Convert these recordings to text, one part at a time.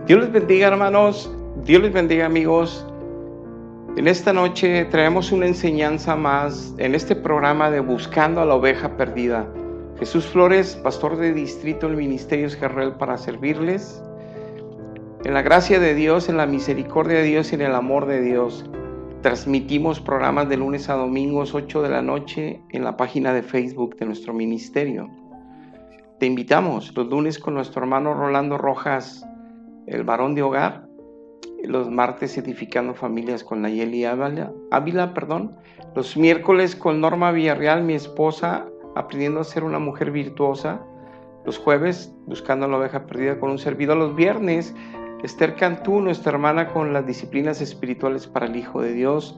Dios les bendiga, hermanos. Dios les bendiga, amigos. En esta noche traemos una enseñanza más en este programa de Buscando a la Oveja Perdida. Jesús Flores, pastor de distrito del Ministerio Israel, para servirles. En la gracia de Dios, en la misericordia de Dios y en el amor de Dios, transmitimos programas de lunes a domingos, 8 de la noche, en la página de Facebook de nuestro ministerio. Te invitamos los lunes con nuestro hermano Rolando Rojas, el varón de hogar, los martes edificando familias con Nayeli Ávila, los miércoles con Norma Villarreal, mi esposa, aprendiendo a ser una mujer virtuosa, los jueves buscando a la oveja perdida con un servidor, los viernes Esther Cantú, nuestra hermana, con las disciplinas espirituales para el Hijo de Dios,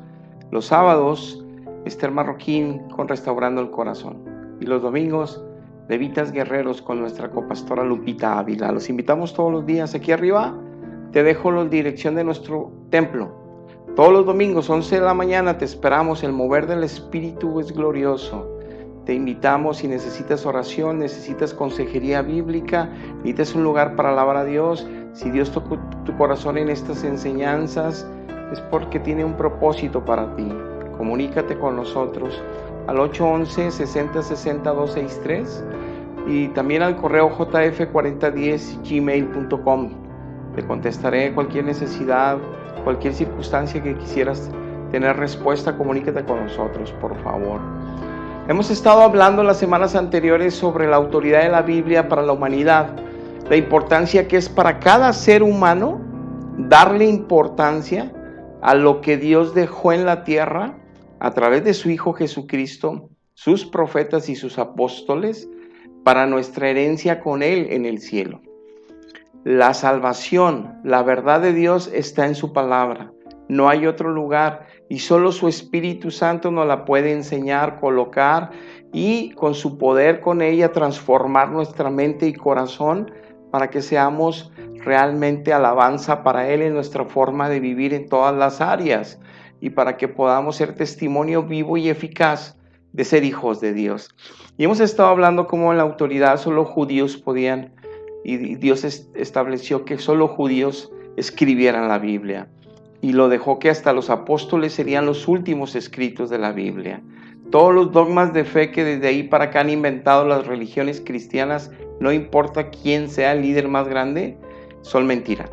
los sábados Esther Marroquín con Restaurando el Corazón, y los domingos Levitas Guerreros con nuestra copastora Lupita Ávila. Los invitamos todos los días. Aquí arriba te dejo la dirección de nuestro templo. Todos los domingos, 11 de la mañana, te esperamos. El mover del Espíritu es glorioso. Te invitamos. Si necesitas oración, necesitas consejería bíblica, necesitas un lugar para alabar a Dios, si Dios tocó tu corazón en estas enseñanzas, es porque tiene un propósito para ti. Comunícate con nosotros al 811-6060-263 y también al correo jf4010gmail.com. Te contestaré cualquier necesidad, cualquier circunstancia que quisieras tener respuesta. Comunícate con nosotros, por favor. Hemos estado hablando las semanas anteriores sobre la autoridad de la Biblia para la humanidad, la importancia que es para cada ser humano darle importancia a lo que Dios dejó en la tierra a través de su Hijo Jesucristo, sus profetas y sus apóstoles, para nuestra herencia con Él en el cielo. La salvación, la verdad de Dios está en su palabra. No hay otro lugar y solo su Espíritu Santo nos la puede enseñar, colocar y con su poder, con ella, transformar nuestra mente y corazón para que seamos realmente alabanza para Él en nuestra forma de vivir en todas las áreas y para que podamos ser testimonio vivo y eficaz de ser hijos de Dios. Y hemos estado hablando cómo en la autoridad solo judíos podían, y Dios estableció que solo judíos escribieran la Biblia. Y lo dejó que hasta los apóstoles serían los últimos escritos de la Biblia. Todos los dogmas de fe que desde ahí para acá han inventado las religiones cristianas, no importa quién sea el líder más grande, son mentira.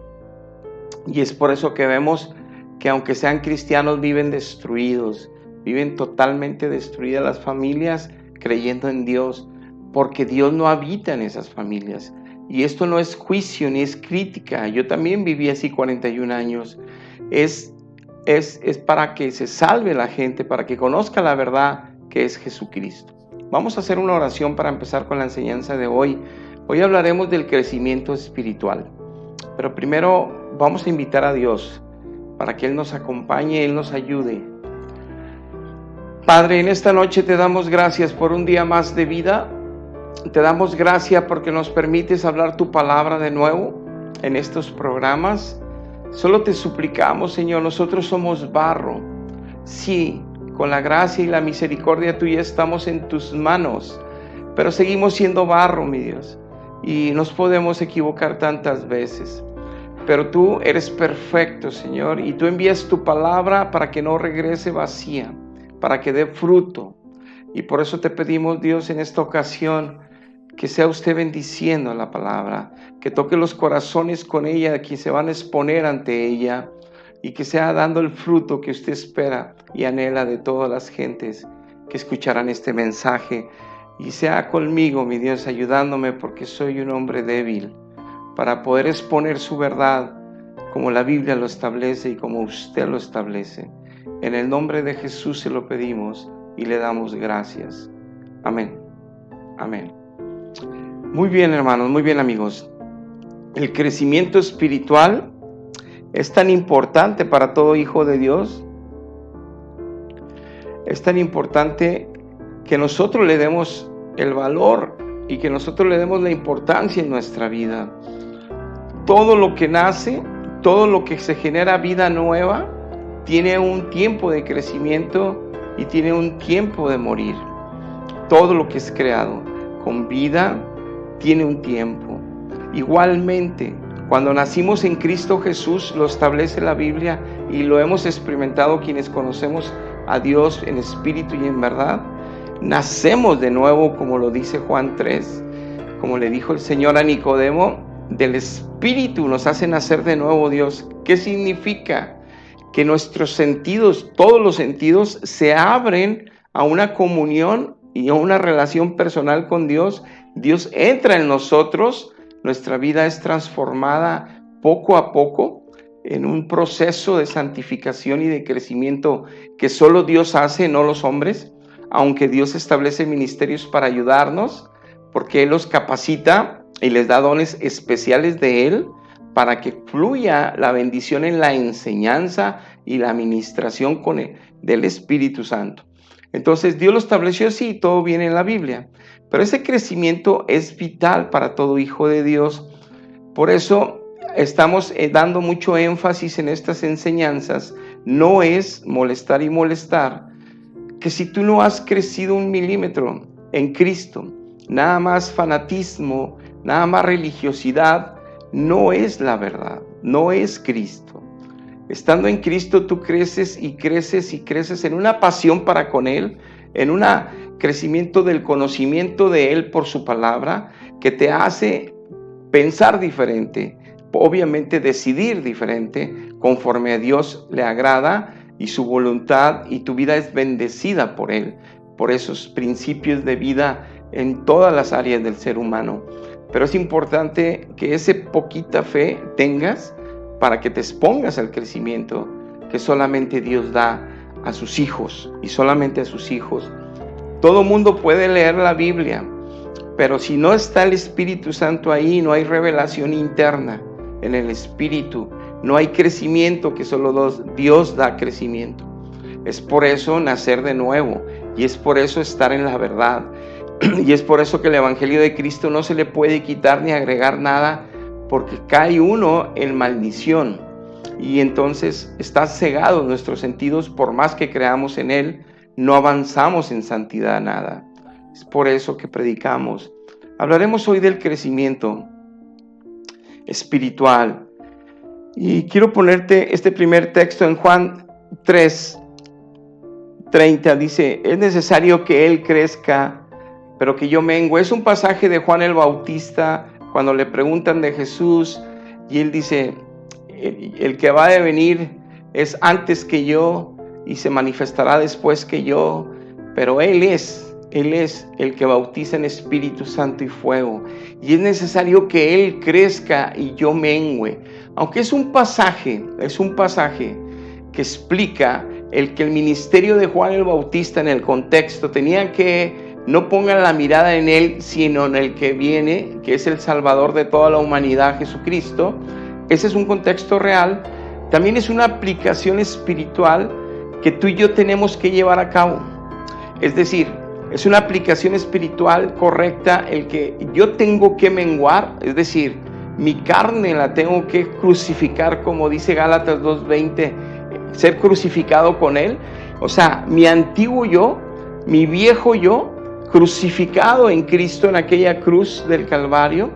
Y es por eso que vemos que aunque sean cristianos viven destruidos, viven totalmente destruidas las familias creyendo en Dios, porque Dios no habita en esas familias. Y esto no es juicio ni es crítica. Yo también viví así 41 años. Es para que se salve la gente, para que conozca la verdad que es Jesucristo. Vamos a hacer una oración para empezar con la enseñanza de hoy. Hoy hablaremos del crecimiento espiritual. Pero primero vamos a invitar a Dios para que Él nos acompañe, Él nos ayude. Padre, en esta noche te damos gracias por un día más de vida. Te damos gracias porque nos permites hablar tu palabra de nuevo en estos programas. Solo te suplicamos, Señor, nosotros somos barro. Sí, con la gracia y la misericordia tuya estamos en tus manos, pero seguimos siendo barro, mi Dios, y nos podemos equivocar tantas veces. Pero tú eres perfecto, Señor, y tú envías tu palabra para que no regrese vacía, para que dé fruto. Y por eso te pedimos, Dios, en esta ocasión, que sea usted bendiciendo la palabra, que toque los corazones con ella, que se van a exponer ante ella, y que sea dando el fruto que usted espera y anhela de todas las gentes que escucharán este mensaje. Y sea conmigo, mi Dios, ayudándome, porque soy un hombre débil, para poder exponer su verdad como la Biblia lo establece y como usted lo establece. En el nombre de Jesús se lo pedimos y le damos gracias. Amén. Amén. Muy bien, hermanos, muy bien, amigos. El crecimiento espiritual es tan importante para todo hijo de Dios. Es tan importante que nosotros le demos el valor y que nosotros le demos la importancia en nuestra vida. Todo lo que nace, todo lo que se genera vida nueva, tiene un tiempo de crecimiento y tiene un tiempo de morir. Todo lo que es creado con vida tiene un tiempo. Igualmente, Cuando nacimos en Cristo Jesús, lo establece la Biblia y lo hemos experimentado quienes conocemos a Dios en espíritu y en verdad. Nacemos de nuevo, como lo dice Juan 3, como le dijo el Señor a Nicodemo, del Espíritu nos hace nacer de nuevo Dios. ¿Qué significa? Que nuestros sentidos, todos los sentidos, se abren a una comunión y a una relación personal con Dios. Dios entra en nosotros, nuestra vida es transformada poco a poco en un proceso de santificación y de crecimiento que solo Dios hace, no los hombres, aunque Dios establece ministerios para ayudarnos, porque Él los capacita y les da dones especiales de Él para que fluya la bendición en la enseñanza y la administración del Espíritu Santo. Entonces Dios lo estableció así y todo viene en la Biblia. Pero ese crecimiento es vital para todo hijo de Dios. Por eso estamos dando mucho énfasis en estas enseñanzas. No es molestar y molestar, que si tú no has crecido 1 milímetro en Cristo, nada más fanatismo, nada más religiosidad, no es la verdad, no es Cristo. Estando en Cristo tú creces y creces y creces en una pasión para con Él, en un crecimiento del conocimiento de Él por su palabra, que te hace pensar diferente, obviamente decidir diferente, conforme a Dios le agrada y su voluntad, y tu vida es bendecida por Él, por esos principios de vida en todas las áreas del ser humano. Pero es importante que ese poquita fe tengas para que te expongas al crecimiento que solamente Dios da a sus hijos y solamente a sus hijos. Todo mundo puede leer la Biblia, pero si no está el Espíritu Santo ahí, no hay revelación interna en el Espíritu, no hay crecimiento, que solo Dios da crecimiento. Es por eso nacer de nuevo y es por eso estar en la verdad. Y es por eso que el Evangelio de Cristo no se le puede quitar ni agregar nada, porque cae uno en maldición y entonces está cegado nuestros sentidos. Por más que creamos en Él, no avanzamos en santidad nada. Es por eso que predicamos. Hablaremos hoy del crecimiento espiritual y quiero ponerte este primer texto en Juan 3:30. Dice: es necesario que Él crezca, pero que yo mengue. Es un pasaje de Juan el Bautista, cuando le preguntan de Jesús, y él dice: el que va a venir es antes que yo, y se manifestará después que yo, pero Él es el que bautiza en Espíritu Santo y fuego, y es necesario que Él crezca y yo mengue. Aunque es un pasaje que explica que el ministerio de Juan el Bautista en el contexto tenía que no pongan la mirada en Él, sino en el que viene, que es el Salvador de toda la humanidad, Jesucristo. Ese es un contexto real. También es una aplicación espiritual que tú y yo tenemos que llevar a cabo. Es decir, es una aplicación espiritual correcta el que yo tengo que menguar, es decir, mi carne la tengo que crucificar, como dice Gálatas 2:20, ser crucificado con Él. O sea, mi antiguo yo, mi viejo yo, crucificado en Cristo en aquella cruz del Calvario.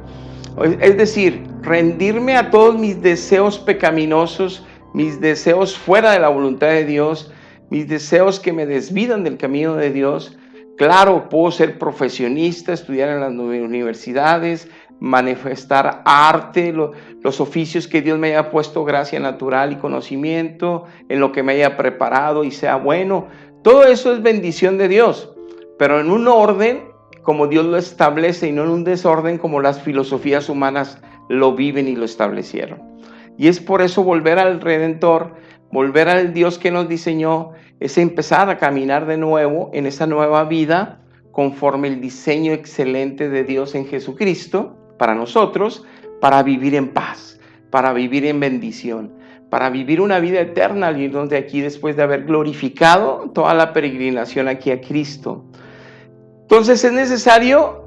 Es decir, rendirme a todos mis deseos pecaminosos, mis deseos fuera de la voluntad de Dios, mis deseos que me desvían del camino de Dios. Claro, puedo ser profesionista, estudiar en las universidades, manifestar arte, los oficios que Dios me haya puesto, gracia natural y conocimiento, en lo que me haya preparado y sea bueno. Todo eso es bendición de Dios, pero en un orden como Dios lo establece y no en un desorden como las filosofías humanas lo viven y lo establecieron. Y es por eso volver al Redentor, volver al Dios que nos diseñó, es empezar a caminar de nuevo en esa nueva vida conforme el diseño excelente de Dios en Jesucristo para nosotros, para vivir en paz, para vivir en bendición, para vivir una vida eterna al irnos de aquí después de haber glorificado toda la peregrinación aquí a Cristo. Entonces es necesario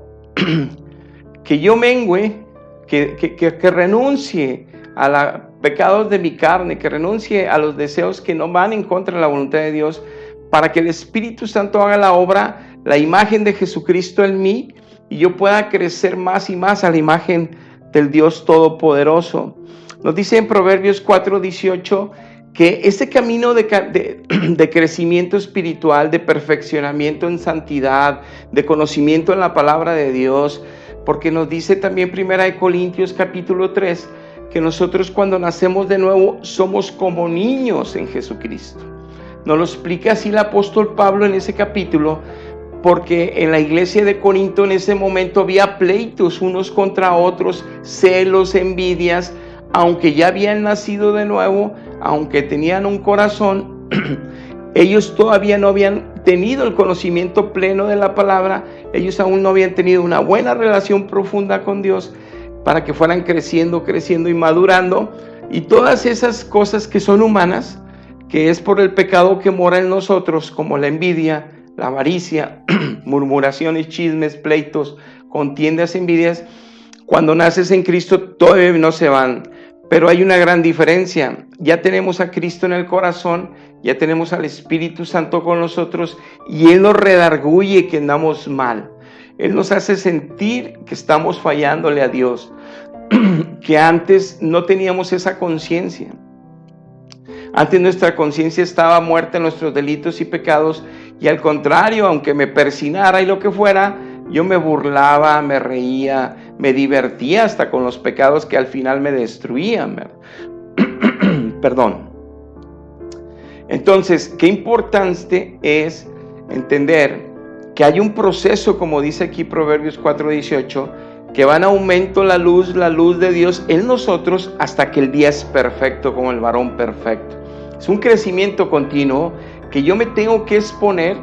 que yo mengüe, que renuncie a los pecados de mi carne, que renuncie a los deseos que no van en contra de la voluntad de Dios, para que el Espíritu Santo haga la obra, la imagen de Jesucristo en mí, y yo pueda crecer más y más a la imagen del Dios Todopoderoso. Nos dice en Proverbios 4:18 que ese camino de crecimiento espiritual, de perfeccionamiento en santidad, de conocimiento en la palabra de Dios, porque nos dice también 1 Corintios capítulo 3, que nosotros cuando nacemos de nuevo somos como niños en Jesucristo. Nos lo explica así el apóstol Pablo en ese capítulo, porque en la iglesia de Corinto en ese momento había pleitos unos contra otros, celos, envidias, aunque ya habían nacido de nuevo, aunque tenían un corazón, ellos todavía no habían tenido el conocimiento pleno de la palabra, ellos aún no habían tenido una buena relación profunda con Dios para que fueran creciendo y madurando, y todas esas cosas que son humanas, que es por el pecado que mora en nosotros, como la envidia, la avaricia, murmuraciones, chismes, pleitos, contiendas, envidias, cuando naces en Cristo todavía no se van. Pero hay una gran diferencia. Ya tenemos a Cristo en el corazón, ya tenemos al Espíritu Santo con nosotros y Él nos redarguye que andamos mal. Él nos hace sentir que estamos fallándole a Dios, que antes no teníamos esa conciencia. Antes nuestra conciencia estaba muerta en nuestros delitos y pecados, y al contrario, aunque me persinara y lo que fuera, yo me burlaba, me reía, me divertía hasta con los pecados que al final me destruían. Perdón. Entonces, qué importante es entender que hay un proceso, como dice aquí Proverbios 4:18, que va en aumento la luz de Dios en nosotros hasta que el día es perfecto, como el varón perfecto. Es un crecimiento continuo que yo me tengo que exponer.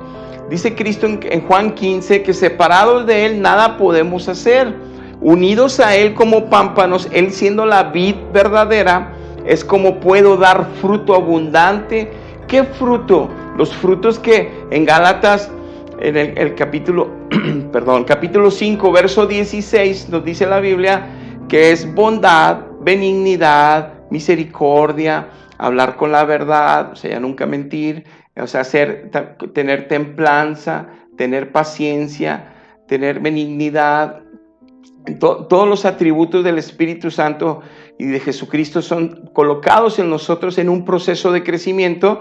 Dice Cristo en Juan 15 que separados de Él nada podemos hacer. Unidos a Él como pámpanos, Él siendo la vid verdadera, es como puedo dar fruto abundante. ¿Qué fruto? Los frutos que en Gálatas, en el capítulo 5, verso 16, nos dice la Biblia que es bondad, benignidad, misericordia, hablar con la verdad, o sea, ya nunca mentir, o sea, tener templanza, tener paciencia, tener benignidad. Todos los atributos del Espíritu Santo y de Jesucristo son colocados en nosotros en un proceso de crecimiento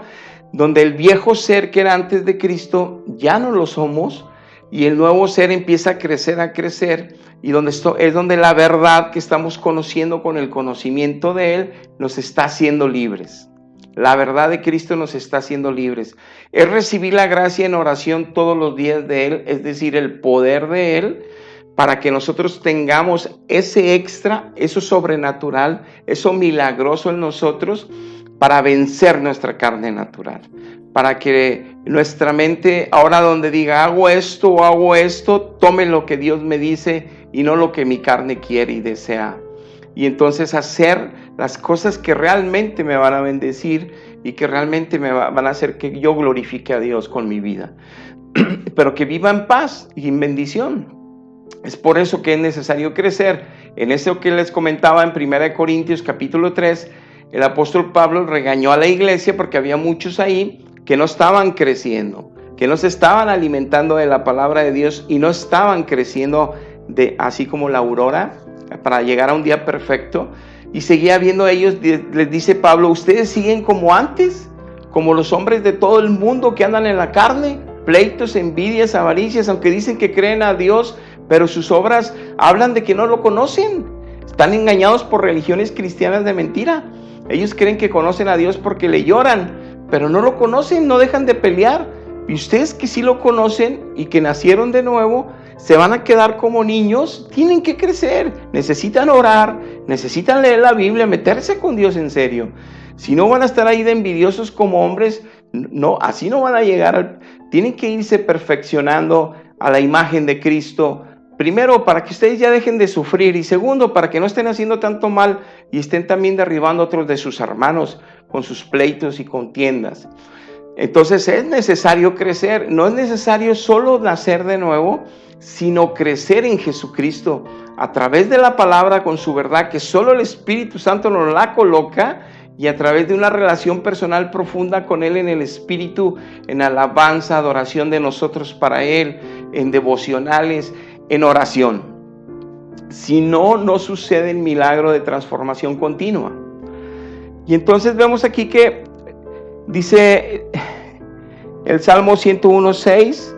donde el viejo ser que era antes de Cristo ya no lo somos y el nuevo ser empieza a crecer, y es donde la verdad que estamos conociendo con el conocimiento de Él nos está haciendo libres. La verdad de Cristo nos está haciendo libres. Es recibir la gracia en oración todos los días de Él, es decir, el poder de Él, para que nosotros tengamos ese extra, eso sobrenatural, eso milagroso en nosotros, para vencer nuestra carne natural. Para que nuestra mente, ahora donde diga hago esto, tome lo que Dios me dice y no lo que mi carne quiere y desea. Y entonces hacer las cosas que realmente me van a bendecir y que realmente me van a hacer que yo glorifique a Dios con mi vida. Pero que viva en paz y en bendición. Es por eso que es necesario crecer. En eso que les comentaba en 1 Corintios capítulo 3, el apóstol Pablo regañó a la iglesia porque había muchos ahí que no estaban creciendo, que no se estaban alimentando de la palabra de Dios y no estaban creciendo así como la aurora para llegar a un día perfecto. Y seguía viendo ellos, les dice Pablo, ustedes siguen como antes, como los hombres de todo el mundo que andan en la carne, pleitos, envidias, avaricias, aunque dicen que creen a Dios, pero sus obras hablan de que no lo conocen. Están engañados por religiones cristianas de mentira. Ellos creen que conocen a Dios porque le lloran, pero no lo conocen, no dejan de pelear. Y ustedes que sí lo conocen y que nacieron de nuevo, se van a quedar como niños, tienen que crecer, necesitan orar, necesitan leer la Biblia, meterse con Dios en serio. Si no van a estar ahí de envidiosos como hombres, no, así no van a llegar. Tienen que irse perfeccionando a la imagen de Cristo. Primero, para que ustedes ya dejen de sufrir, y segundo, para que no estén haciendo tanto mal y estén también derribando a otros de sus hermanos con sus pleitos y contiendas. Entonces es necesario crecer, no es necesario solo nacer de nuevo, sino crecer en Jesucristo a través de la palabra con su verdad, que solo el Espíritu Santo nos la coloca, y a través de una relación personal profunda con Él en el Espíritu, en alabanza, adoración de nosotros para Él, en devocionales, en oración. Si no, no sucede el milagro de transformación continua. Y entonces vemos aquí que dice el Salmo 101:6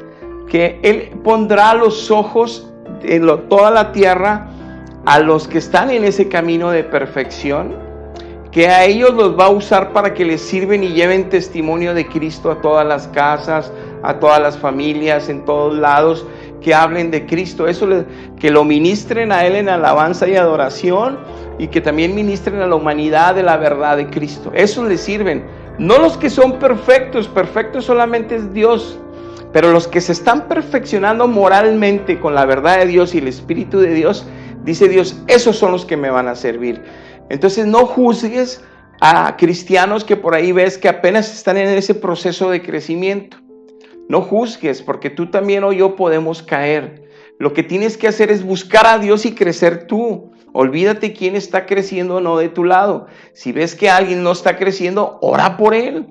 que Él pondrá los ojos en toda la tierra a los que están en ese camino de perfección, que a ellos los va a usar para que les sirven y lleven testimonio de Cristo a todas las casas, a todas las familias, en todos lados, que hablen de Cristo. Eso, que lo ministren a Él en alabanza y adoración, y que también ministren a la humanidad de la verdad de Cristo. Eso les sirven. No los que son perfectos, perfectos solamente es Dios, pero los que se están perfeccionando moralmente con la verdad de Dios y el Espíritu de Dios, dice Dios, esos son los que me van a servir. Entonces no juzgues a cristianos que por ahí ves que apenas están en ese proceso de crecimiento. No juzgues, porque tú también o yo podemos caer. Lo que tienes que hacer es buscar a Dios y crecer tú. Olvídate quién está creciendo o no de tu lado. Si ves que alguien no está creciendo, ora por él.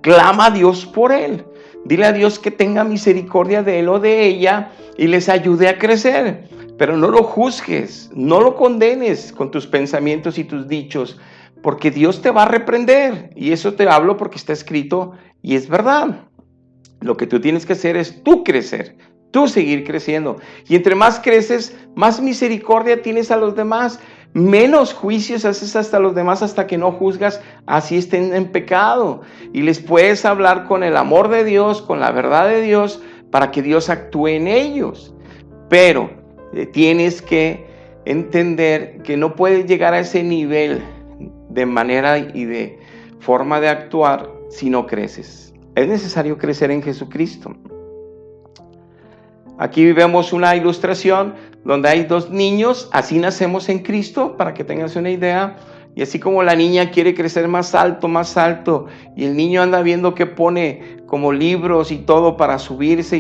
Clama a Dios por él. Dile a Dios que tenga misericordia de él o de ella y les ayude a crecer. Pero no lo juzgues, no lo condenes con tus pensamientos y tus dichos, porque Dios te va a reprender. Y eso te hablo porque está escrito y es verdad. Lo que tú tienes que hacer es tú crecer, tú seguir creciendo. Y entre más creces, más misericordia tienes a los demás, menos juicios haces hasta los demás, hasta que no juzgas, así estén en pecado. Y les puedes hablar con el amor de Dios, con la verdad de Dios, para que Dios actúe en ellos. Pero tienes que entender que no puedes llegar a ese nivel de manera y de forma de actuar si no creces. Es necesario crecer en Jesucristo. Aquí vemos una ilustración donde hay dos niños, así nacemos en Cristo, para que tengas una idea. Y así como la niña quiere crecer más alto, y el niño anda viendo que pone como libros y todo para subirse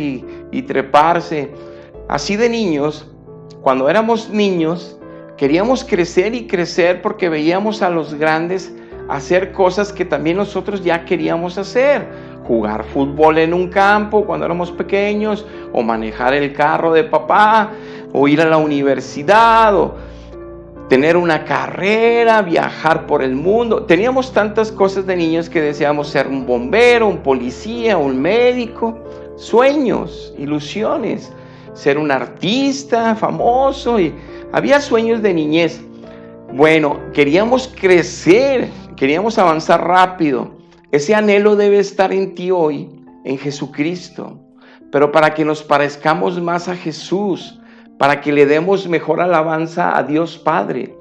y treparse. Así de niños, cuando éramos niños, queríamos crecer y crecer porque veíamos a los grandes hacer cosas que también nosotros ya queríamos hacer. Jugar fútbol en un campo cuando éramos pequeños, o manejar el carro de papá, o ir a la universidad, o tener una carrera, viajar por el mundo. Teníamos tantas cosas de niños que deseábamos ser un bombero, un policía, un médico. Sueños, ilusiones, ser un artista famoso, y había sueños de niñez. Bueno, queríamos crecer, queríamos avanzar rápido. Ese anhelo debe estar en ti hoy, en Jesucristo. Pero para que nos parezcamos más a Jesús, para que le demos mejor alabanza a Dios Padre,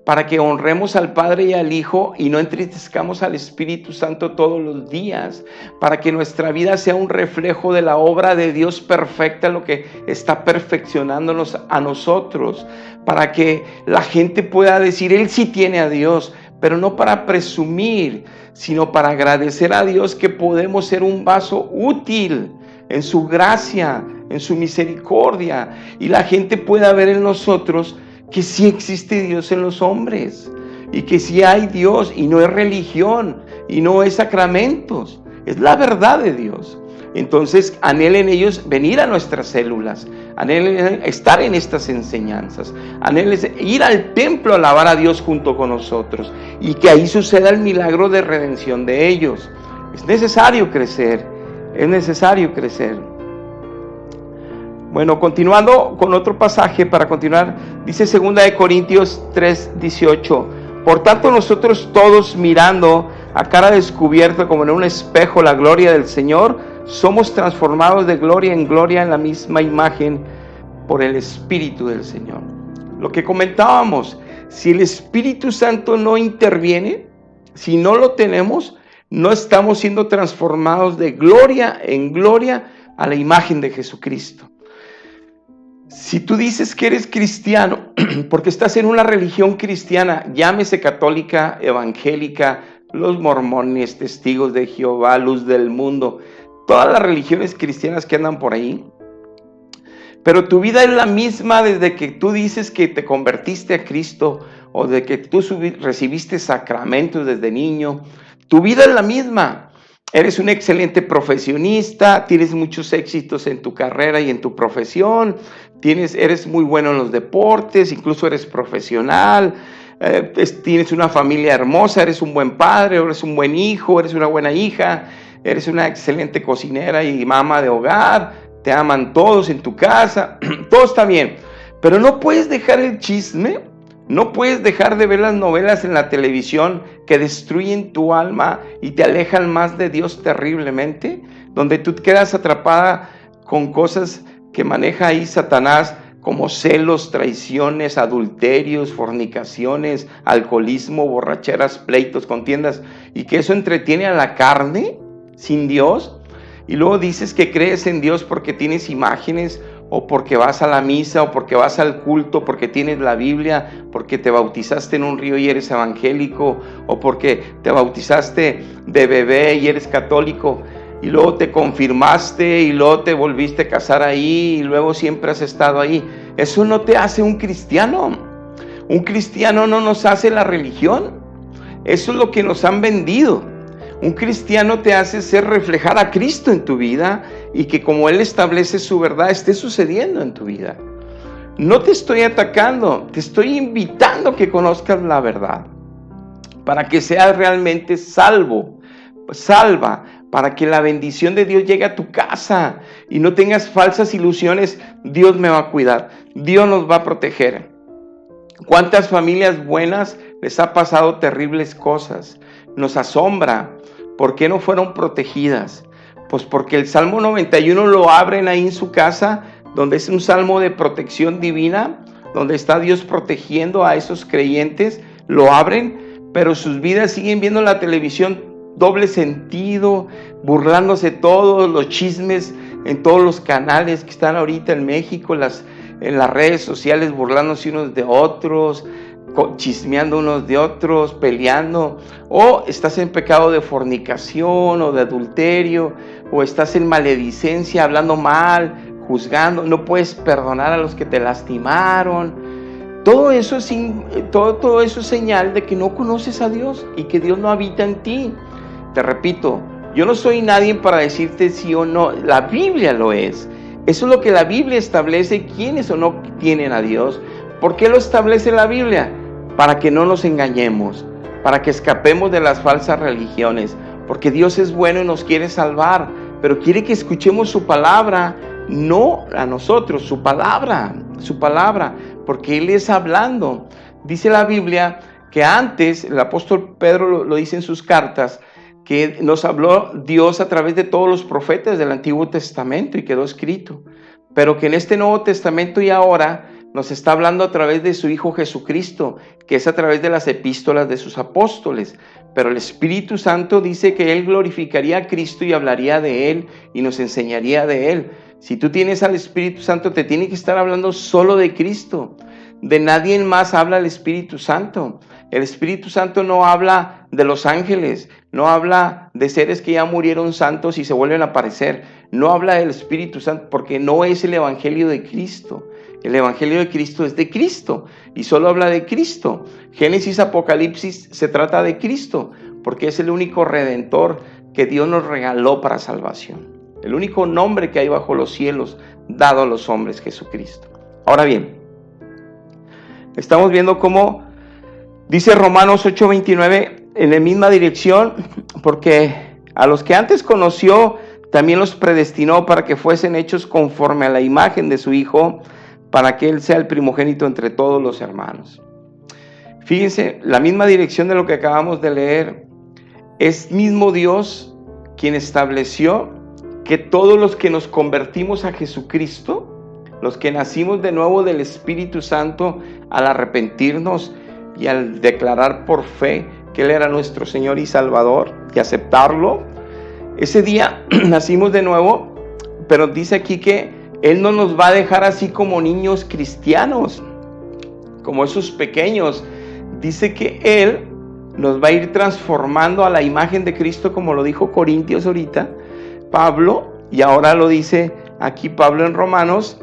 para que honremos al Padre y al Hijo y no entristezcamos al Espíritu Santo todos los días, para que nuestra vida sea un reflejo de la obra de Dios perfecta, lo que está perfeccionándonos a nosotros, para que la gente pueda decir, Él sí tiene a Dios, pero no para presumir, sino para agradecer a Dios que podemos ser un vaso útil en su gracia, en su misericordia, y la gente pueda ver en nosotros que sí existe Dios en los hombres, y que sí hay Dios, y no es religión, y no es sacramentos, es la verdad de Dios. Entonces anhelen ellos venir a nuestras células, anhelen estar en estas enseñanzas, anhelen ir al templo a alabar a Dios junto con nosotros, y que ahí suceda el milagro de redención de ellos. Es necesario crecer, es necesario crecer. Bueno, continuando con otro pasaje para continuar, dice 2 Corintios 3:18, por tanto nosotros todos, mirando a cara descubierta como en un espejo la gloria del Señor, somos transformados de gloria en gloria en la misma imagen por el Espíritu del Señor. Lo que comentábamos, si el Espíritu Santo no interviene, si no lo tenemos, no estamos siendo transformados de gloria en gloria a la imagen de Jesucristo. Si tú dices que eres cristiano porque estás en una religión cristiana, llámese católica, evangélica, los mormones, testigos de Jehová, luz del mundo, todas las religiones cristianas que andan por ahí, pero tu vida es la misma desde que tú dices que te convertiste a Cristo o de que tú recibiste sacramentos desde niño, tu vida es la misma. Eres un excelente profesionista, tienes muchos éxitos en tu carrera y en tu profesión, eres muy bueno en los deportes, incluso eres profesional, tienes una familia hermosa, eres un buen padre, eres un buen hijo, eres una buena hija, eres una excelente cocinera y mamá de hogar, te aman todos en tu casa, todo está bien, pero no puedes dejar el chisme, no puedes dejar de ver las novelas en la televisión que destruyen tu alma y te alejan más de Dios terriblemente, donde tú quedas atrapada con cosas que maneja ahí Satanás, como celos, traiciones, adulterios, fornicaciones, alcoholismo, borracheras, pleitos, contiendas, y que eso entretiene a la carne sin Dios. Y luego dices que crees en Dios porque tienes imágenes, o porque vas a la misa, o porque vas al culto, porque tienes la Biblia, porque te bautizaste en un río y eres evangélico, o porque te bautizaste de bebé y eres católico, y luego te confirmaste, y luego te volviste a casar ahí, y luego siempre has estado ahí. Eso no te hace un cristiano. Un cristiano no nos hace la religión. Eso es lo que nos han vendido. Un cristiano te hace reflejar a Cristo en tu vida, y que como Él establece su verdad, esté sucediendo en tu vida. No te estoy atacando, te estoy invitando a que conozcas la verdad, para que seas realmente salva, para que la bendición de Dios llegue a tu casa y no tengas falsas ilusiones. Dios me va a cuidar, Dios nos va a proteger. ¿Cuántas familias buenas les ha pasado terribles cosas? Nos asombra. ¿Por qué no fueron protegidas? Pues porque el Salmo 91 lo abren ahí en su casa, donde es un salmo de protección divina, donde está Dios protegiendo a esos creyentes. Lo abren, pero sus vidas siguen viendo la televisión doble sentido, burlándose todos los chismes en todos los canales que están ahorita en México, en las redes sociales, burlándose unos de otros, chismeando unos de otros, peleando. O estás en pecado de fornicación o de adulterio, o estás en maledicencia, hablando mal, juzgando, no puedes perdonar a los que te lastimaron. Todo eso es señal de que no conoces a Dios y que Dios no habita en ti. Te repito, yo no soy nadie para decirte sí o no. La Biblia lo es. Eso es lo que la Biblia establece, quiénes o no tienen a Dios. ¿Por qué lo establece la Biblia? Para que no nos engañemos, para que escapemos de las falsas religiones, porque Dios es bueno y nos quiere salvar, pero quiere que escuchemos su palabra, no a nosotros, su palabra, porque Él es hablando. Dice la Biblia que antes, el apóstol Pedro lo dice en sus cartas, que nos habló Dios a través de todos los profetas del Antiguo Testamento y quedó escrito, pero que en este Nuevo Testamento y ahora nos está hablando a través de su Hijo Jesucristo, que es a través de las epístolas de sus apóstoles. Pero el Espíritu Santo dice que Él glorificaría a Cristo y hablaría de Él y nos enseñaría de Él. Si tú tienes al Espíritu Santo, te tiene que estar hablando solo de Cristo. De nadie más habla el Espíritu Santo. El Espíritu Santo no habla de los ángeles, no habla de seres que ya murieron santos y se vuelven a aparecer. No habla del Espíritu Santo porque no es el Evangelio de Cristo. El Evangelio de Cristo es de Cristo y solo habla de Cristo. Génesis, Apocalipsis se trata de Cristo porque es el único redentor que Dios nos regaló para salvación. El único nombre que hay bajo los cielos dado a los hombres, Jesucristo. Ahora bien, estamos viendo cómo dice Romanos 8:29 en la misma dirección, porque a los que antes conoció también los predestinó para que fuesen hechos conforme a la imagen de su Hijo, para que Él sea el primogénito entre todos los hermanos. Fíjense, la misma dirección de lo que acabamos de leer, es mismo Dios quien estableció que todos los que nos convertimos a Jesucristo, los que nacimos de nuevo del Espíritu Santo, al arrepentirnos y al declarar por fe que Él era nuestro Señor y Salvador y aceptarlo, ese día nacimos de nuevo, pero dice aquí que Él no nos va a dejar así como niños cristianos, como esos pequeños. Dice que Él nos va a ir transformando a la imagen de Cristo, como lo dijo Corintios ahorita, Pablo, y ahora lo dice aquí Pablo en Romanos,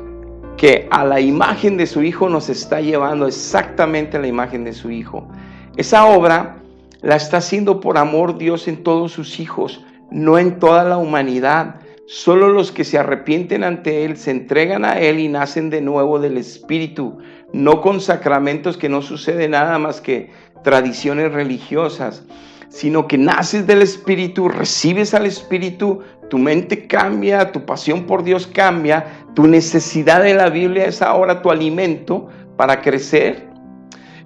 que a la imagen de su Hijo nos está llevando exactamente a la imagen de su Hijo. Esa obra la está haciendo por amor Dios en todos sus hijos, no en toda la humanidad. Solo los que se arrepienten ante Él, se entregan a Él y nacen de nuevo del Espíritu, no con sacramentos, que no sucede nada más que tradiciones religiosas, sino que naces del Espíritu, recibes al Espíritu, tu mente cambia, tu pasión por Dios cambia, tu necesidad de la Biblia es ahora tu alimento para crecer,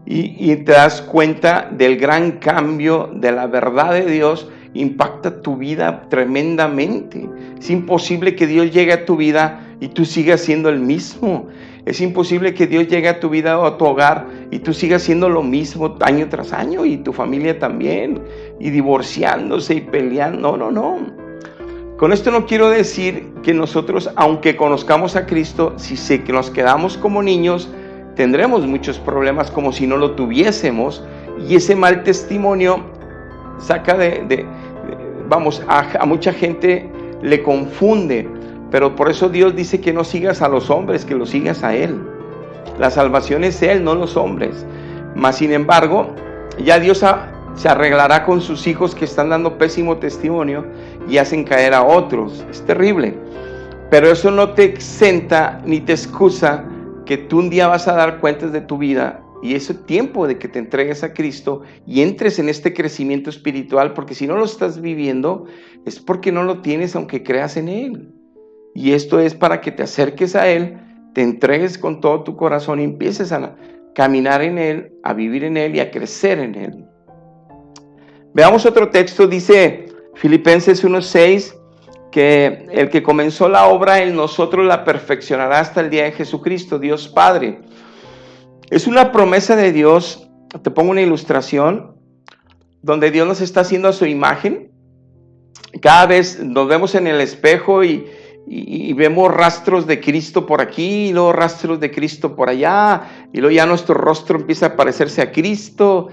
y te das cuenta del gran cambio de la verdad de Dios. Impacta tu vida tremendamente. Es imposible que Dios llegue a tu vida y tú sigas siendo el mismo. Es imposible que Dios llegue a tu vida o a tu hogar y tú sigas siendo lo mismo año tras año, y tu familia también, y divorciándose y peleando. No. Con esto no quiero decir que nosotros, aunque conozcamos a Cristo, si nos quedamos como niños, tendremos muchos problemas como si no lo tuviésemos, y ese mal testimonio saca a mucha gente le confunde, pero por eso Dios dice que no sigas a los hombres, que lo sigas a Él. La salvación es Él, no los hombres. Mas sin embargo, ya Dios se arreglará con sus hijos que están dando pésimo testimonio y hacen caer a otros. Es terrible, pero eso no te exenta ni te excusa que tú un día vas a dar cuentas de tu vida, y es tiempo de que te entregues a Cristo y entres en este crecimiento espiritual, porque si no lo estás viviendo es porque no lo tienes, aunque creas en Él. Y esto es para que te acerques a Él, te entregues con todo tu corazón y empieces a caminar en Él, a vivir en Él y a crecer en Él. Veamos otro texto. Dice Filipenses 1:6, que el que comenzó la obra en nosotros la perfeccionará hasta el día de Jesucristo, Dios Padre. Es una promesa de Dios. Te pongo una ilustración donde Dios nos está haciendo a su imagen. Cada vez nos vemos en el espejo y vemos rastros de Cristo por aquí, y luego rastros de Cristo por allá, y luego ya nuestro rostro empieza a parecerse a Cristo.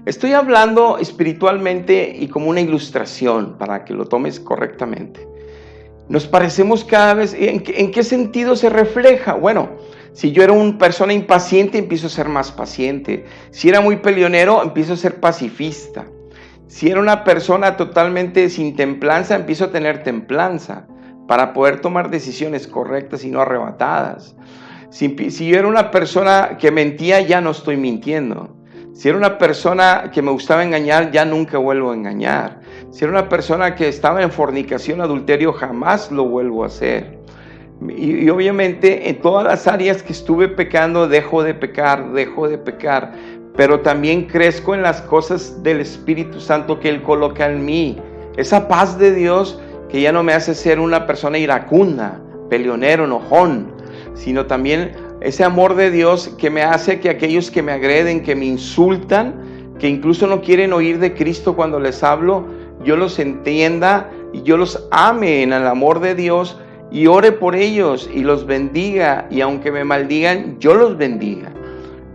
Estoy hablando espiritualmente y como una ilustración para que lo tomes correctamente. Nos parecemos cada vez. ¿En qué sentido se refleja? Bueno, si yo era una persona impaciente, empiezo a ser más paciente. Si era muy peleonero, empiezo a ser pacifista. Si era una persona totalmente sin templanza, empiezo a tener templanza para poder tomar decisiones correctas y no arrebatadas. Si yo era una persona que mentía, ya no estoy mintiendo. Si era una persona que me gustaba engañar, ya nunca vuelvo a engañar. Si era una persona que estaba en fornicación, adulterio, jamás lo vuelvo a hacer. Y obviamente en todas las áreas que estuve pecando, dejo de pecar, pero también crezco en las cosas del Espíritu Santo que Él coloca en mí. Esa paz de Dios que ya no me hace ser una persona iracunda, peleonero, enojón, sino también ese amor de Dios que me hace que aquellos que me agreden, que me insultan, que incluso no quieren oír de Cristo cuando les hablo, yo los entienda y yo los ame en el amor de Dios y ore por ellos y los bendiga, y aunque me maldigan, yo los bendiga.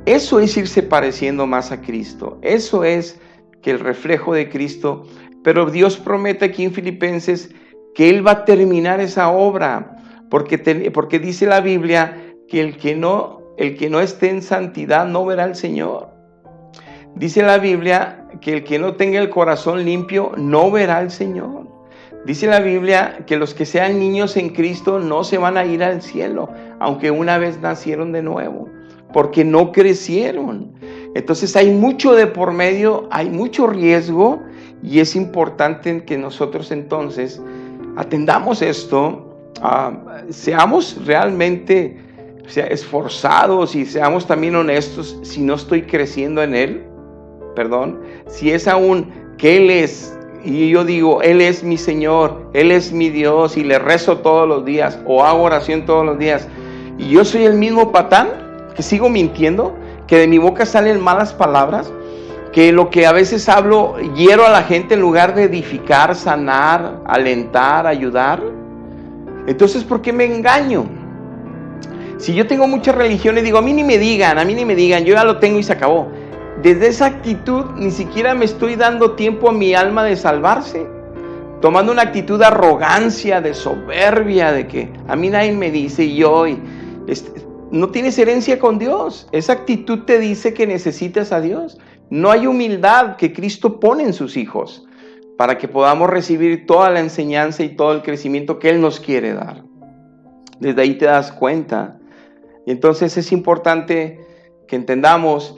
Eso es irse pareciendo más a Cristo. Eso es que el reflejo de Cristo. Pero Dios promete aquí en Filipenses que Él va a terminar esa obra, porque dice la Biblia que el que no esté en santidad no verá al Señor. Dice la Biblia que el que no tenga el corazón limpio no verá al Señor. Dice la Biblia que los que sean niños en Cristo no se van a ir al cielo, aunque una vez nacieron de nuevo, porque no crecieron. Entonces hay mucho de por medio, hay mucho riesgo, y es importante que nosotros entonces atendamos esto, seamos realmente esforzados y seamos también honestos. Si no estoy creciendo en Él, si es aún que Él es, y yo digo, Él es mi Señor, Él es mi Dios, y le rezo todos los días, o hago oración todos los días, y yo soy el mismo patán, que sigo mintiendo, que de mi boca salen malas palabras, que lo que a veces hablo, hiero a la gente en lugar de edificar, sanar, alentar, ayudar. Entonces, ¿por qué me engaño? Si yo tengo muchas religiones, digo, a mí ni me digan, yo ya lo tengo y se acabó. Desde esa actitud ni siquiera me estoy dando tiempo a mi alma de salvarse, tomando una actitud de arrogancia, de soberbia, de que a mí nadie me dice, y yo, no tienes herencia con Dios. Esa actitud te dice que necesitas a Dios. No hay humildad que Cristo pone en sus hijos para que podamos recibir toda la enseñanza y todo el crecimiento que Él nos quiere dar. Desde ahí te das cuenta. Y entonces es importante que entendamos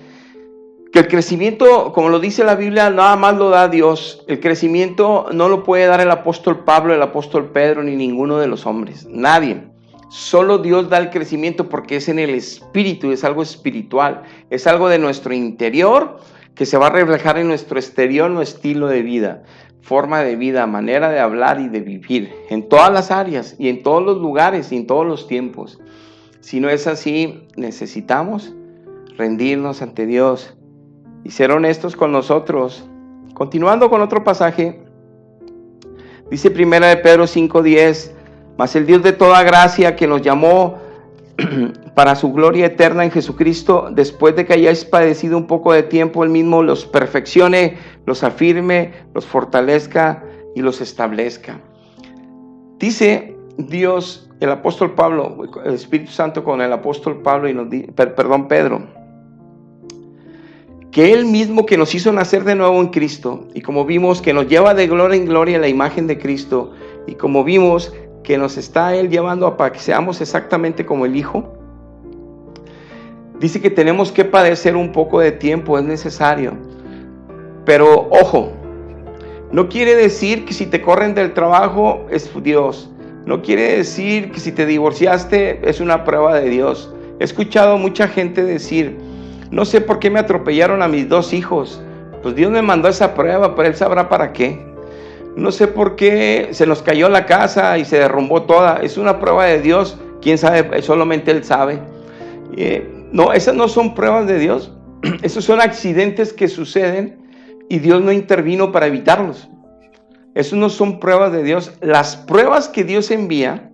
que el crecimiento, como lo dice la Biblia, nada más lo da Dios. El crecimiento no lo puede dar el apóstol Pablo, el apóstol Pedro, ni ninguno de los hombres. Nadie. Solo Dios da el crecimiento porque es en el espíritu, es algo espiritual. Es algo de nuestro interior que se va a reflejar en nuestro exterior, nuestro estilo de vida, forma de vida, manera de hablar y de vivir. En todas las áreas y en todos los lugares y en todos los tiempos. Si no es así, necesitamos rendirnos ante Dios y ser honestos con nosotros. Continuando con otro pasaje, dice 1 de Pedro 5:10, mas el Dios de toda gracia que nos llamó para su gloria eterna en Jesucristo, después de que hayáis padecido un poco de tiempo, Él mismo los perfeccione, los afirme, los fortalezca y los establezca. Dice Dios, el apóstol Pablo, el Espíritu Santo con el apóstol Pablo y Pedro, que Él mismo que nos hizo nacer de nuevo en Cristo, y como vimos que nos lleva de gloria en gloria la imagen de Cristo, y como vimos que nos está Él llevando a para que seamos exactamente como el Hijo, dice que tenemos que padecer un poco de tiempo, es necesario. Pero ojo, no quiere decir que si te corren del trabajo es Dios. No quiere decir que si te divorciaste es una prueba de Dios. He escuchado mucha gente decir, no sé por qué me atropellaron a mis 2 hijos. Pues Dios me mandó esa prueba, pero Él sabrá para qué. No sé por qué se nos cayó la casa y se derrumbó toda. Es una prueba de Dios. ¿Quién sabe? Solamente Él sabe. No, esas no son pruebas de Dios. Esos son accidentes que suceden y Dios no intervino para evitarlos. Esos no son pruebas de Dios. Las pruebas que Dios envía,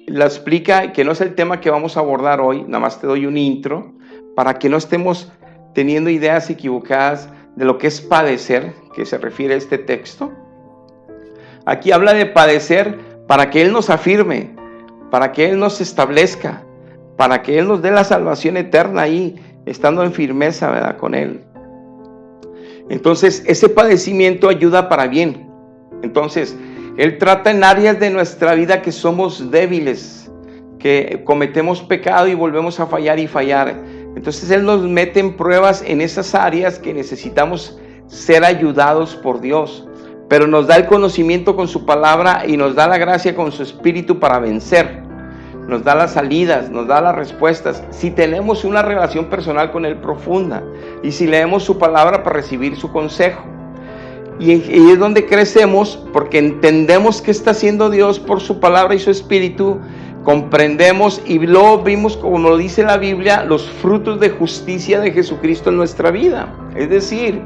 la explica, que no es el tema que vamos a abordar hoy, nada más te doy un intro, para que no estemos teniendo ideas equivocadas de lo que es padecer, que se refiere a este texto. Aquí habla de padecer para que Él nos afirme, para que Él nos establezca, para que Él nos dé la salvación eterna ahí, estando en firmeza, ¿verdad? Con Él. Entonces, ese padecimiento ayuda para bien. Entonces, Él trata en áreas de nuestra vida que somos débiles, que cometemos pecado y volvemos a fallar y fallar. Entonces, Él nos mete en pruebas en esas áreas que necesitamos ser ayudados por Dios. Pero nos da el conocimiento con su palabra y nos da la gracia con su espíritu para vencer. Nos da las salidas, nos da las respuestas. Si tenemos una relación personal con Él profunda y si leemos su palabra para recibir su consejo. Y es donde crecemos porque entendemos qué está haciendo Dios por su palabra y su espíritu. Comprendemos y luego vimos, como lo dice la Biblia, los frutos de justicia de Jesucristo en nuestra vida. Es decir,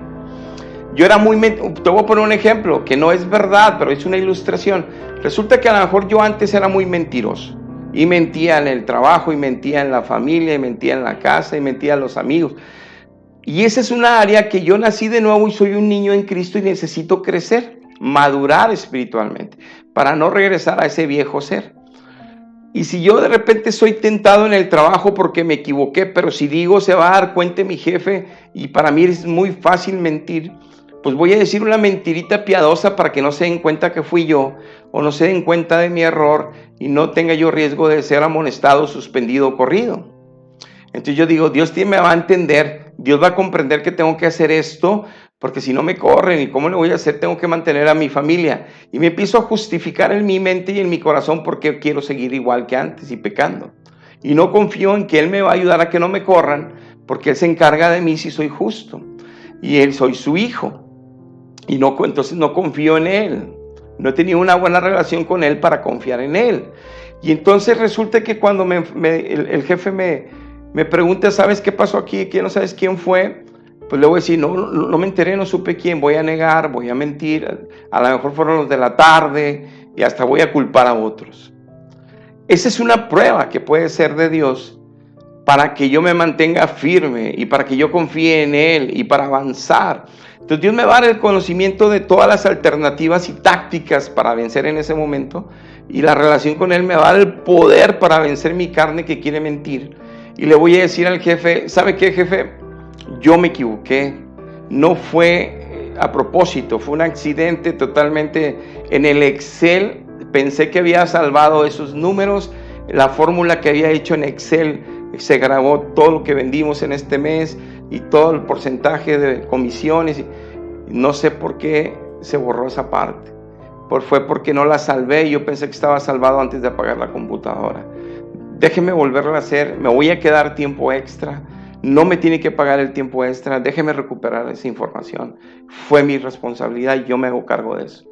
te voy a poner un ejemplo que no es verdad, pero es una ilustración. Resulta que a lo mejor yo antes era muy mentiroso y mentía en el trabajo y mentía en la familia y mentía en la casa y mentía a los amigos. Y esa es una área que yo nací de nuevo y soy un niño en Cristo y necesito crecer, madurar espiritualmente para no regresar a ese viejo ser. Y si yo de repente soy tentado en el trabajo porque me equivoqué, pero si digo se va a dar cuenta mi jefe y para mí es muy fácil mentir, pues voy a decir una mentirita piadosa para que no se den cuenta que fui yo o no se den cuenta de mi error y no tenga yo riesgo de ser amonestado, suspendido o corrido. Entonces yo digo, Dios me va a entender, Dios va a comprender que tengo que hacer esto, porque si no me corren, ¿y cómo le voy a hacer? Tengo que mantener a mi familia. Y me empiezo a justificar en mi mente y en mi corazón porque quiero seguir igual que antes y pecando. Y no confío en que Él me va a ayudar a que no me corran, porque Él se encarga de mí si soy justo. Y Él soy su hijo. Y entonces no confío en Él. No he tenido una buena relación con Él para confiar en Él. Y entonces resulta que cuando el jefe me pregunta, ¿sabes qué pasó aquí? ¿Quién no sabes quién fue? Pues le voy a decir, no me enteré, no supe quién, voy a negar, voy a mentir, a lo mejor fueron los de la tarde y hasta voy a culpar a otros. Esa es una prueba que puede ser de Dios para que yo me mantenga firme y para que yo confíe en Él y para avanzar. Entonces Dios me va a dar el conocimiento de todas las alternativas y tácticas para vencer en ese momento y la relación con Él me va a dar el poder para vencer mi carne que quiere mentir. Y le voy a decir al jefe, ¿sabe qué, jefe? Yo me equivoqué, no fue a propósito, fue un accidente totalmente. En el Excel pensé que había salvado esos números, la fórmula que había hecho en Excel, se grabó todo lo que vendimos en este mes y todo el porcentaje de comisiones. No sé por qué se borró esa parte. Fue porque no la salvé. Yo pensé que estaba salvado antes de apagar la computadora. Déjeme volverlo a hacer. Me voy a quedar tiempo extra. No me tiene que pagar el tiempo extra. Déjeme recuperar esa información. Fue mi responsabilidad y yo me hago cargo de eso.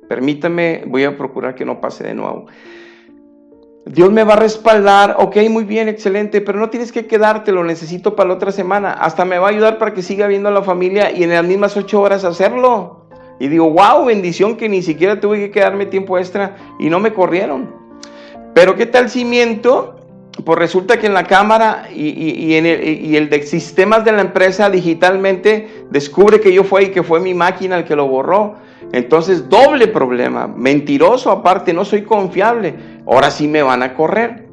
Permítame, voy a procurar que no pase de nuevo. Dios me va a respaldar. Ok, muy bien, excelente, pero no tienes que quedarte, lo necesito para la otra semana. Hasta me va a ayudar para que siga viendo a la familia y en las mismas 8 horas hacerlo. Y digo, wow, bendición que ni siquiera tuve que quedarme tiempo extra y no me corrieron. Pero ¿qué tal si miento? Pues resulta que en la cámara y el de sistemas de la empresa digitalmente descubre que yo fui y que fue mi máquina el que lo borró. Entonces, doble problema. Mentiroso aparte, no soy confiable. Ahora sí me van a correr.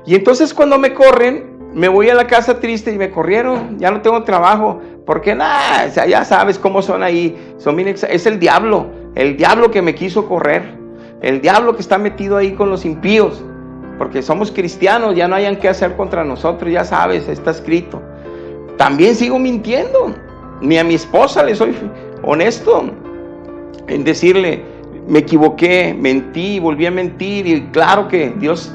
Y entonces cuando me corren, me voy a la casa triste y me corrieron. Ya no tengo trabajo. Porque nada, o sea, ya sabes cómo son ahí. Es el diablo que me quiso correr. El diablo que está metido ahí con los impíos. Porque somos cristianos, ya no hayan qué hacer contra nosotros, ya sabes, está escrito. También sigo mintiendo. Ni a mi esposa le soy honesto en decirle, me equivoqué, mentí, volví a mentir. Y claro que Dios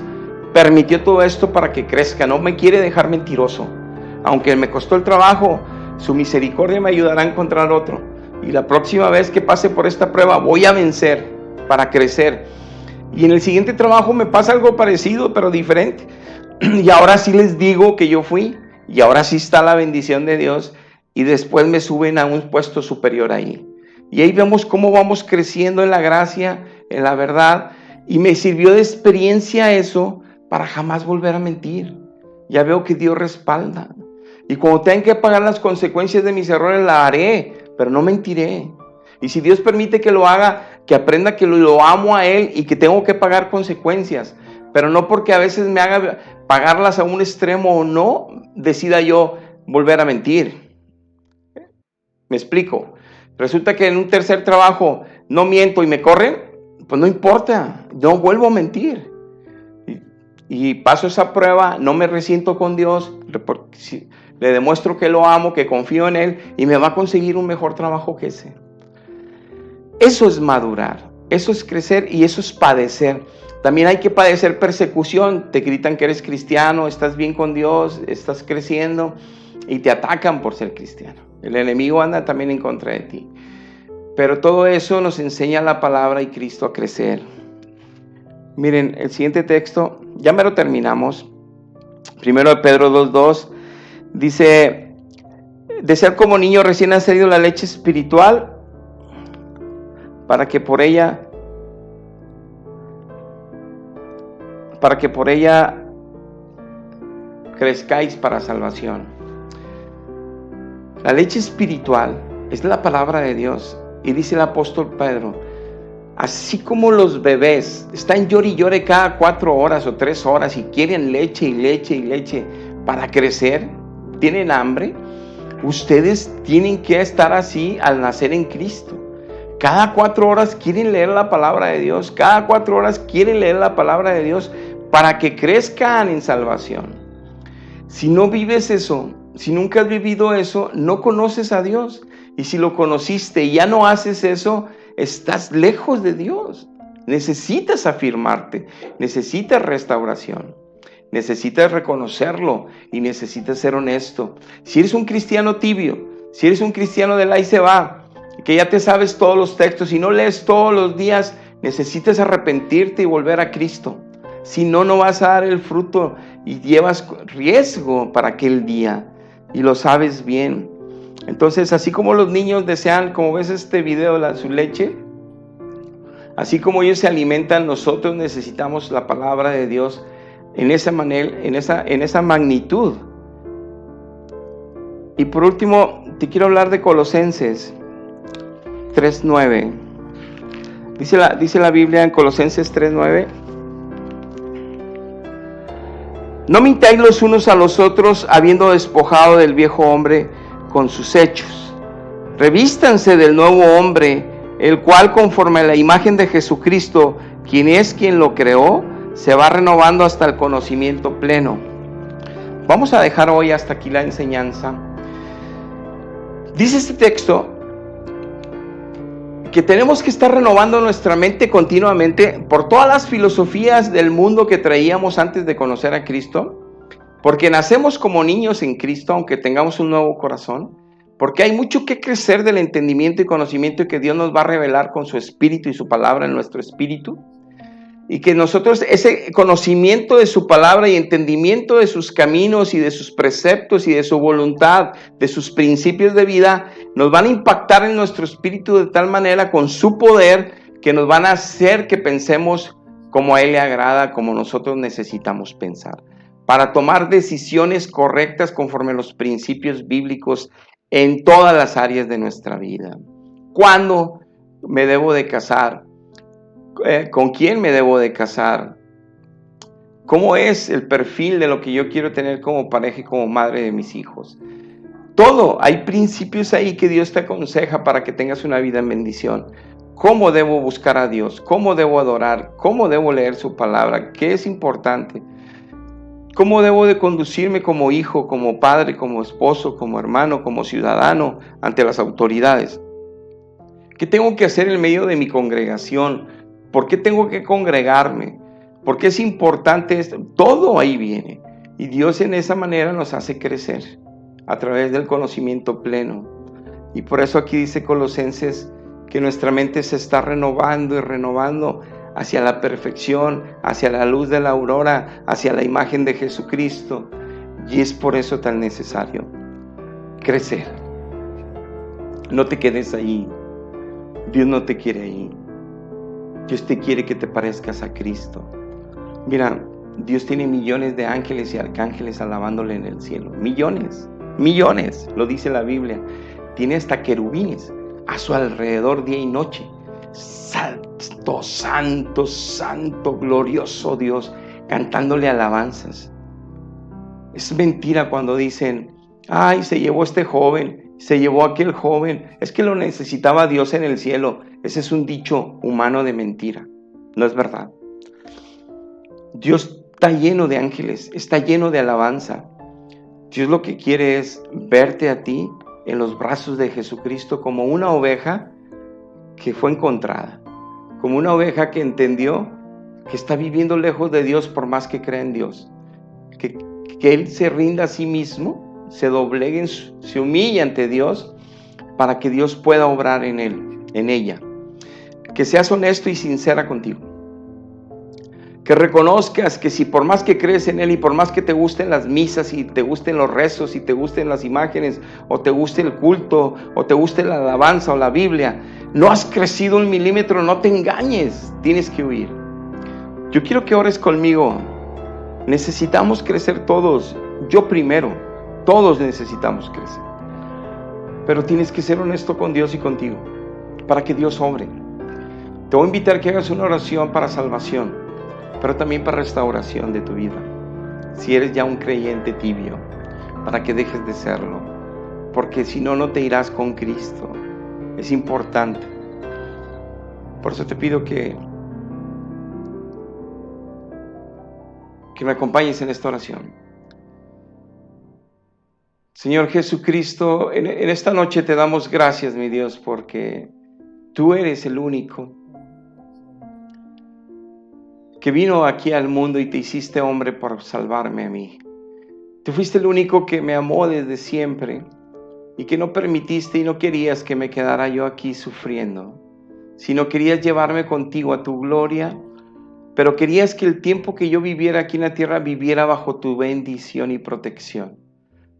permitió todo esto para que crezca. No me quiere dejar mentiroso. Aunque me costó el trabajo, su misericordia me ayudará a encontrar otro. Y la próxima vez que pase por esta prueba voy a vencer para crecer. Y en el siguiente trabajo me pasa algo parecido, pero diferente. Y ahora sí les digo que yo fui. Y ahora sí está la bendición de Dios. Y después me suben a un puesto superior ahí. Y ahí vemos cómo vamos creciendo en la gracia, en la verdad. Y me sirvió de experiencia eso para jamás volver a mentir. Ya veo que Dios respalda. Y cuando tengan que pagar las consecuencias de mis errores, la haré, pero no mentiré. Y si Dios permite que lo haga, que aprenda que lo amo a Él y que tengo que pagar consecuencias. Pero no porque a veces me haga pagarlas a un extremo o no, decida yo volver a mentir. ¿Me explico? Resulta que en un tercer trabajo no miento y me corren, pues no importa, no vuelvo a mentir. Y paso esa prueba, no me resiento con Dios, le demuestro que lo amo, que confío en Él y me va a conseguir un mejor trabajo que ese. Eso es madurar, eso es crecer y eso es padecer. También hay que padecer persecución. Te gritan que eres cristiano, estás bien con Dios, estás creciendo y te atacan por ser cristiano. El enemigo anda también en contra de ti. Pero todo eso nos enseña la palabra y Cristo a crecer. Miren, el siguiente texto, ya me lo terminamos. Primero de Pedro 2:2 dice, desear como niño recién nacido la leche espiritual para que por ella crezcáis para salvación. La leche espiritual es la palabra de Dios. Y dice el apóstol Pedro, así como los bebés están llore y llore cada 4 horas o 3 horas y quieren leche y leche y leche para crecer, tienen hambre, ustedes tienen que estar así al nacer en Cristo. Cada 4 horas quieren leer la palabra de Dios, cada 4 horas quieren leer la palabra de Dios para que crezcan en salvación. Si no vives eso, si nunca has vivido eso, no conoces a Dios. Y si lo conociste y ya no haces eso, estás lejos de Dios. Necesitas afirmarte, necesitas restauración, necesitas reconocerlo y necesitas ser honesto. Si eres un cristiano tibio, si eres un cristiano del ahí se va, que ya te sabes todos los textos y no lees todos los días, necesitas arrepentirte y volver a Cristo. Si no, no vas a dar el fruto y llevas riesgo para aquel día y lo sabes bien. Entonces, así como los niños desean, como ves este video, su leche, así como ellos se alimentan, nosotros necesitamos la palabra de Dios en esa manera, en esa magnitud. Y por último, te quiero hablar de Colosenses 3:9. Dice la Biblia en Colosenses 3:9. No mintáis los unos a los otros, habiendo despojado del viejo hombre con sus hechos, Revístanse del nuevo hombre, el cual conforme a la imagen de Jesucristo, quien lo creó, se va renovando hasta el conocimiento pleno. Vamos a dejar hoy hasta aquí la enseñanza. Dice este texto que tenemos que estar renovando nuestra mente continuamente por todas las filosofías del mundo que traíamos antes de conocer a Cristo, porque nacemos como niños en Cristo, aunque tengamos un nuevo corazón, porque hay mucho que crecer del entendimiento y conocimiento que Dios nos va a revelar con su Espíritu y su palabra en nuestro espíritu, y que nosotros ese conocimiento de su palabra y entendimiento de sus caminos y de sus preceptos y de su voluntad, de sus principios de vida, nos van a impactar en nuestro espíritu de tal manera con su poder que nos van a hacer que pensemos como a Él le agrada, como nosotros necesitamos pensar, para tomar decisiones correctas conforme a los principios bíblicos en todas las áreas de nuestra vida. ¿Cuándo me debo de casar? ¿Con quién me debo de casar? ¿Cómo es el perfil de lo que yo quiero tener como pareja y como madre de mis hijos? Todo, hay principios ahí que Dios te aconseja para que tengas una vida en bendición. ¿Cómo debo buscar a Dios? ¿Cómo debo adorar? ¿Cómo debo leer su palabra? ¿Qué es importante? ¿Cómo debo de conducirme como hijo, como padre, como esposo, como hermano, como ciudadano ante las autoridades? ¿Qué tengo que hacer en medio de mi congregación? ¿Por qué tengo que congregarme? ¿Por qué es importante esto? Todo ahí viene. Y Dios en esa manera nos hace crecer a través del conocimiento pleno. Y por eso aquí dice Colosenses que nuestra mente se está renovando y renovando hacia la perfección, hacia la luz de la aurora, hacia la imagen de Jesucristo. Y es por eso tan necesario crecer. No te quedes ahí. Dios no te quiere ahí. Dios te quiere que te parezcas a Cristo. Mira, Dios tiene millones de ángeles y arcángeles alabándole en el cielo. Millones, lo dice la Biblia. Tiene hasta querubines a su alrededor día y noche. Santo, santo, santo, glorioso Dios, cantándole alabanzas. Es mentira cuando dicen, ay, se llevó este joven, se llevó aquel joven. Es que lo necesitaba Dios en el cielo. Ese es un dicho humano de mentira. No es verdad. Dios está lleno de ángeles, está lleno de alabanza. Dios lo que quiere es verte a ti en los brazos de Jesucristo como una oveja que fue encontrada, como una oveja que entendió que está viviendo lejos de Dios por más que cree en Dios, que Él se rinda a sí mismo, se doblegue, se humilla ante Dios para que Dios pueda obrar en él, en ella. Que seas honesto y sincera contigo. Que reconozcas que si por más que crees en Él y por más que te gusten las misas y te gusten los rezos y te gusten las imágenes o te guste el culto o te guste la alabanza o la Biblia, no has crecido 1 milímetro, no te engañes, tienes que huir. Yo quiero que ores conmigo. Necesitamos crecer todos, yo primero, todos necesitamos crecer. Pero tienes que ser honesto con Dios y contigo para que Dios obre. Te voy a invitar a que hagas una oración para salvación, pero también para restauración de tu vida. Si eres ya un creyente tibio, para que dejes de serlo, porque si no, no te irás con Cristo. Es importante. Por eso te pido que me acompañes en esta oración. Señor Jesucristo, en esta noche te damos gracias, mi Dios, porque tú eres el único que vino aquí al mundo y te hiciste hombre por salvarme a mí. Tú fuiste el único que me amó desde siempre y que no permitiste y no querías que me quedara yo aquí sufriendo, sino querías llevarme contigo a tu gloria, pero querías que el tiempo que yo viviera aquí en la tierra viviera bajo tu bendición y protección,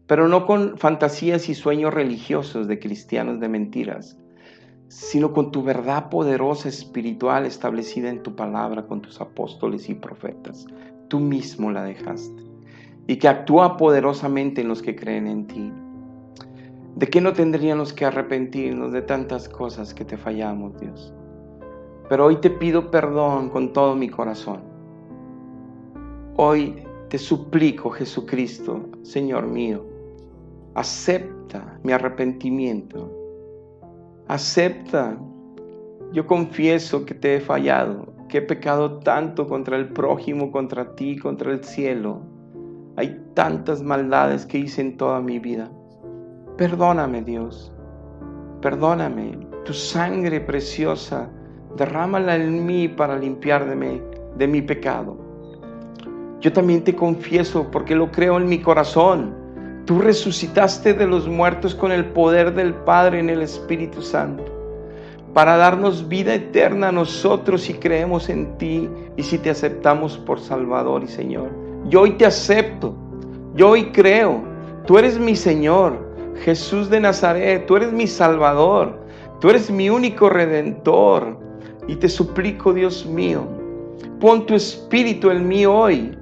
pero no con fantasías y sueños religiosos de cristianos de mentiras, sino con tu verdad poderosa espiritual establecida en tu palabra con tus apóstoles y profetas. Tú mismo la dejaste y que actúa poderosamente en los que creen en ti. ¿De qué no tendríamos que arrepentirnos de tantas cosas que te fallamos, Dios? Pero hoy te pido perdón con todo mi corazón. Hoy te suplico, Jesucristo, Señor mío, acepta mi arrepentimiento Acepta. Yo confieso que te he fallado, que he pecado tanto contra el prójimo, contra ti, contra el cielo. Hay tantas maldades que hice en toda mi vida. Perdóname, Dios. Perdóname. Tu sangre preciosa, derrámala en mí para limpiarme de mi pecado. Yo también te confieso, porque lo creo en mi corazón. Tú resucitaste de los muertos con el poder del Padre en el Espíritu Santo, para darnos vida eterna a nosotros si creemos en ti y si te aceptamos por Salvador y Señor. Yo hoy te acepto, yo hoy creo. Tú eres mi Señor, Jesús de Nazaret. Tú eres mi Salvador, tú eres mi único Redentor. Y te suplico, Dios mío, pon tu Espíritu en mí hoy,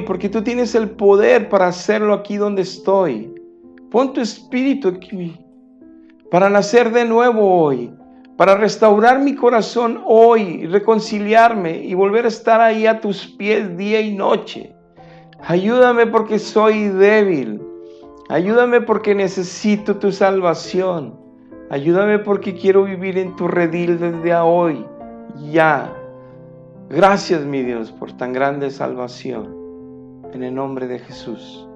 porque tú tienes el poder para hacerlo aquí donde estoy. Pon tu Espíritu aquí para nacer de nuevo hoy, para restaurar mi corazón hoy, reconciliarme y volver a estar ahí a tus pies día y noche. Ayúdame porque soy débil. Ayúdame porque necesito tu salvación. Ayúdame porque quiero vivir en tu redil desde hoy, ya. Gracias, mi Dios, por tan grande salvación. En el nombre de Jesús.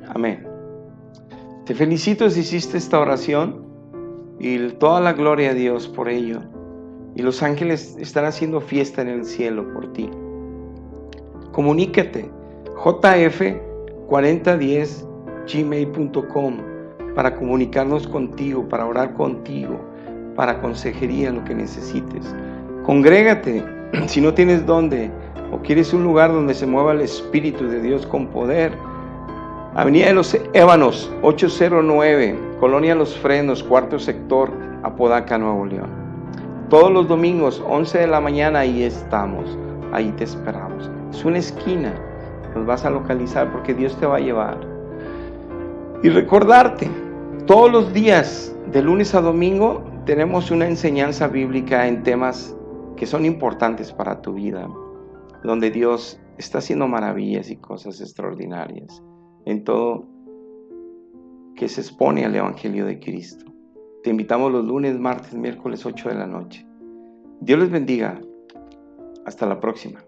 Amén. Te felicito si hiciste esta oración y toda la gloria a Dios por ello. Y los ángeles están haciendo fiesta en el cielo por ti. Comunícate, jf4010gmail.com, para comunicarnos contigo, para orar contigo, para consejería, lo que necesites. Congrégate, si no tienes dónde o quieres un lugar donde se mueva el Espíritu de Dios con poder. Avenida de los Ébanos, 809, Colonia Los Frenos, cuarto sector, Apodaca, Nuevo León. Todos los domingos, 11 de la mañana, ahí estamos, ahí te esperamos. Es una esquina, nos vas a localizar porque Dios te va a llevar. Y recordarte, todos los días, de lunes a domingo, tenemos una enseñanza bíblica en temas que son importantes para tu vida, donde Dios está haciendo maravillas y cosas extraordinarias en todo que se expone al Evangelio de Cristo. Te invitamos los lunes, martes, miércoles, 8 de la noche. Dios les bendiga. Hasta la próxima.